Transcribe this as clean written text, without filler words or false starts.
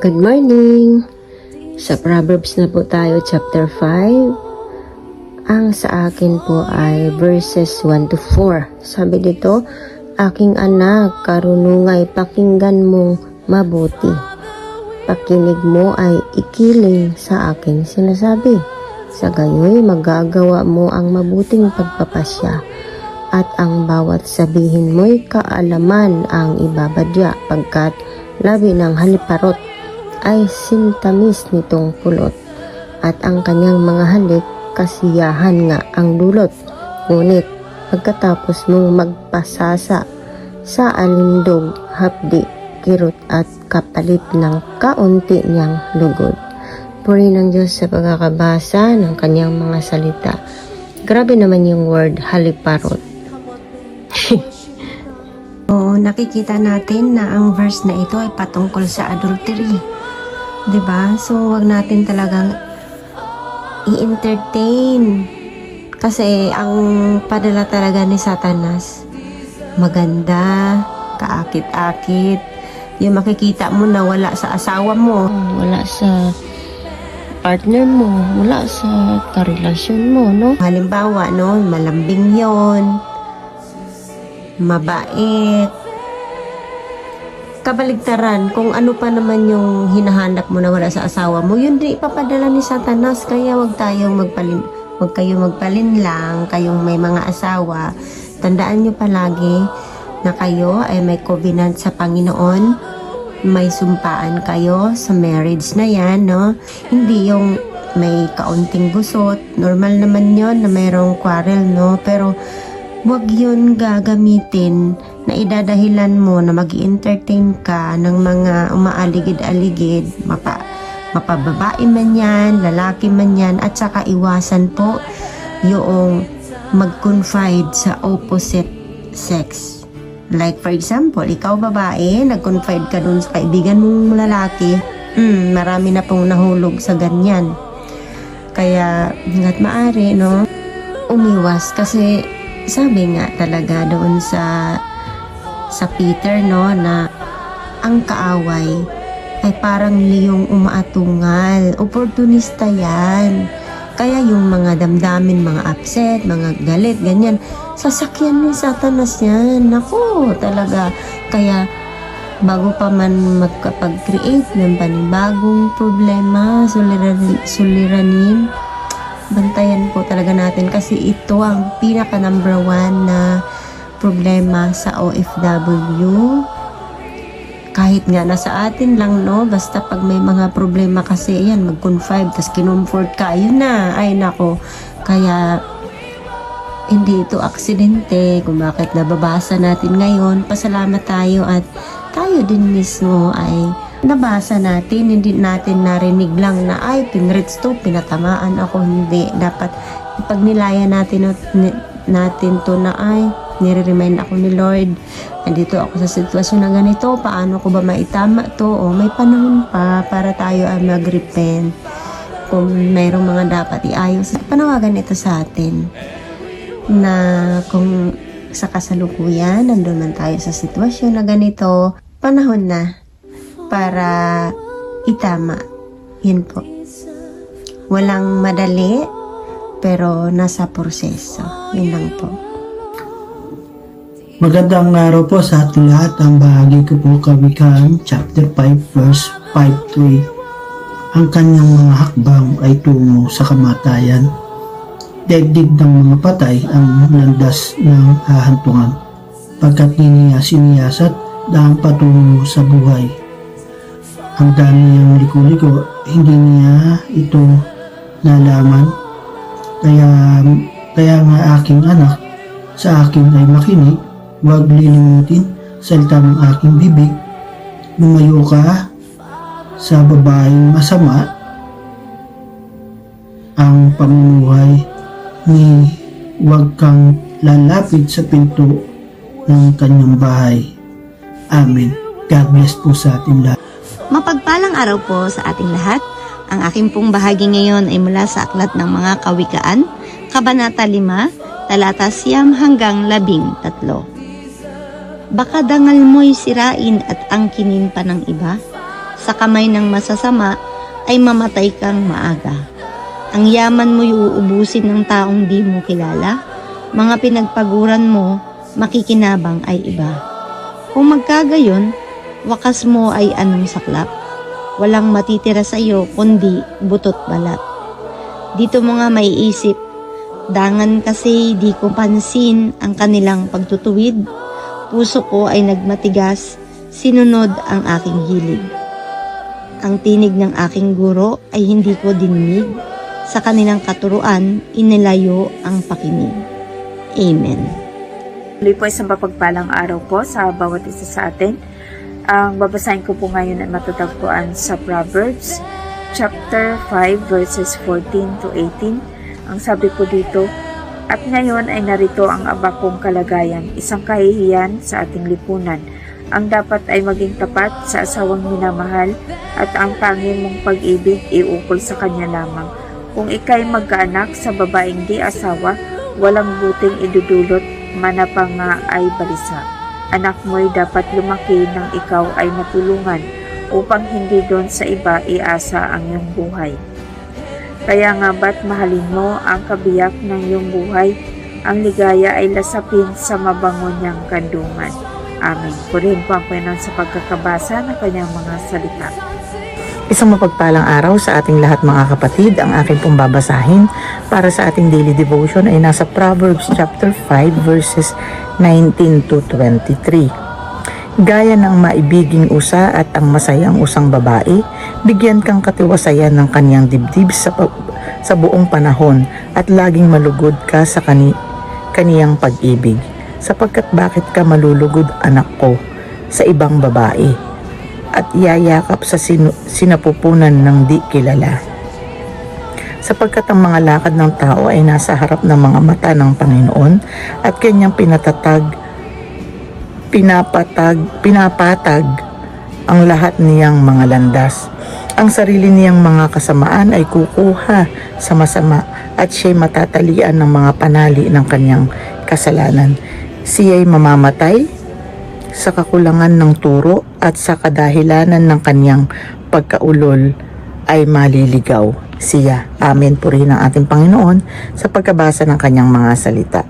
Good morning! Sa Proverbs na po tayo, chapter 5. Ang sa akin po ay verses 1 to 4. Sabi dito, aking anak, karunungay pakinggan mong mabuti. Pakinig mo ay ikiling sa aking sinasabi. Sa gayoy, magagawa mo ang mabuting pagpapasya. At ang bawat sabihin mo'y kaalaman ang ibabadya pagkat labi ng haliparot ay sintamis nitong pulot at ang kanyang mga halik kasiyahan nga ang dulot. Ngunit pagkatapos mong magpasasa sa alindog, hapdi, kirot at kapalit ng kaunti niyang lugod. Puri ng Diyos sa pagkakabasa ng kanyang mga salita. Grabe naman yung word haliparot. Nakikita natin na ang verse na ito ay patungkol sa adultery. 'Di ba? So, wag natin talagang i-entertain. Kasi ang padala talaga ni Satanas, maganda, kaakit-akit. Yung makikita mo na wala sa asawa mo, Wala sa partner mo, wala sa karelasyon mo, no? halimbawa, no, malambing yon, mabait, kabaligtaran, kung ano pa naman yung hinahanap mo na wala sa asawa mo, yun din ipapadala ni Satanas. Kaya wag kayong magpalinlang, kayong may mga asawa. Tandaan nyo palagi na kayo ay may covenant sa Panginoon, may sumpaan kayo sa marriage na yan, no? Hindi yung may kaunting gusot, normal naman yon na mayroong quarrel, no? Pero wag yun gagamitin na idadahilan mo na mag-entertain ka ng mga umaaligid-aligid, mapababae man yan, lalaki man yan, at saka iwasan po yung mag-confide sa opposite sex. Like for example, ikaw babae, nag-confide ka dun sa kaibigan mong lalaki, marami na pong nahulog sa ganyan. Kaya hanggat maaari, no, umiwas kasi sabi nga talaga doon sa Peter, no, na ang kaaway ay parang liyong umaatungal. Oportunista yan. Kaya yung mga damdamin, mga upset, mga galit, ganyan, sasakyan ni Satanas yan. Naku, talaga. Kaya bago pa man magkapag-create ng panibagong problema, suliranin, bantayan po talaga natin kasi ito ang pinaka number 1 na problema sa OFW. Kahit nga nasa atin lang, no, basta pag may mga problema kasi yan, mag-confide, tas kinomfort ka, ayun na, ay nako. Kaya hindi ito aksidente kung bakit nababasa natin ngayon. Pasalamat tayo at tayo din mismo ay nabasa natin, hindi natin narinig lang na ay pinrits to, pinatamaan ako. Hindi, dapat ipagnilaya natin to na ay nire-remind ako ni Lord, andito ako sa sitwasyon na ganito, paano ko ba maitama to? O may panahon pa para tayo ay mag-repent kung mayroong mga dapat iayos. Panawagan ito sa atin na kung sa kasalukuyan nandun man tayo sa sitwasyon na ganito, panahon na para itama. Yun po. Walang madali, pero nasa proseso. Yun lang po. Magandang araw po sa ating lahat. Ang bahagi ko po Kawikaan, chapter 5, verse 5-3. Ang kanyang mga hakbang ay tungo sa kamatayan. Daigdig ng mga patay ang landas ng hahantungan. Pagkat siniyasat daang patungo sa buhay. Ang dami niyang liko-liko, hindi niya ito nalaman. Kaya nga aking anak, sa akin ay makinig, huwag lilimutin salita ng aking bibig. Lumayo ka sa babaeng masama. Ang pamumuhay ni huwag kang lalapit sa pinto ng kanyang bahay. Amen. God bless po sa ating lahat. Mapagpalang araw po sa ating lahat. Ang aking pong bahagi ngayon ay mula sa Aklat ng Mga Kawikaan, Kabanata 5, talata 9 hanggang 13. Baka dangal mo'y sirain at angkinin pa ng iba, sa kamay ng masasama, ay mamatay kang maaga. Ang yaman mo'y uubusin ng taong di mo kilala, mga pinagpaguran mo, makikinabang ay iba. Kung magkagayon, wakas mo ay anong saklap? Walang matitira sa iyo kundi butot balat. Dito mo nga maiisip, dangan kasi di ko pansin ang kanilang pagtutuwid. Puso ko ay nagmatigas, sinunod ang aking hilig. Ang tinig ng aking guro ay hindi ko dinig, sa kanilang katuruan inilayo ang pakinig. Amen. Tuloy po isang mapagpalang araw po sa bawat isa sa atin. Ang babasahin ko po ngayon ay matatagpuan sa Proverbs chapter 5 verses 14 to 18. Ang sabi po dito, "At ngayon ay narito ang abakong kalagayan, isang kahihiyan sa ating lipunan. Ang dapat ay maging tapat sa asawang minamahal at ang tanging mong pag-ibig iukol sa kanya lamang. Kung ikay magkaanak sa babaeng di asawa, walang buting idudulot, manapang nga ay balisa. Anak mo'y dapat lumaki nang ikaw ay matulungan upang hindi doon sa iba iasa ang iyong buhay. Kaya nga ba't mahalin mo ang kabiyak ng iyong buhay? Ang ligaya ay lasapin sa mabango niyang kandungan." Amen. Purihin po ang Panginoon sa pagkakabasa ng kanyang mga salita. Isang mapagpalang araw sa ating lahat mga kapatid. Ang aking pong babasahin para sa ating daily devotion ay nasa Proverbs chapter 5 verses 19 to 23. Gaya ng maibiging usa at ang masayang usang babae, bigyan kang katiwasayan ng kaniyang dibdib sa buong panahon at laging malugod ka sa kaniyang pag-ibig. Sapagkat bakit ka malulugod, anak ko, sa ibang babae at yayakap sa sinapupunan ng di kilala? Sapagkat ang mga lakad ng tao ay nasa harap ng mga mata ng Panginoon at kanyang pinapatag ang lahat niyang mga landas. Ang sarili niyang mga kasamaan ay kukuha sa masama at siya'y matatalian ng mga panali ng kanyang kasalanan. Siya'y mamamatay sa kakulangan ng turo at sa kadahilanan ng kanyang pagkaulol ay maliligaw siya. Amen. Purihin ang ating Panginoon sa pagkabasa ng kanyang mga salita.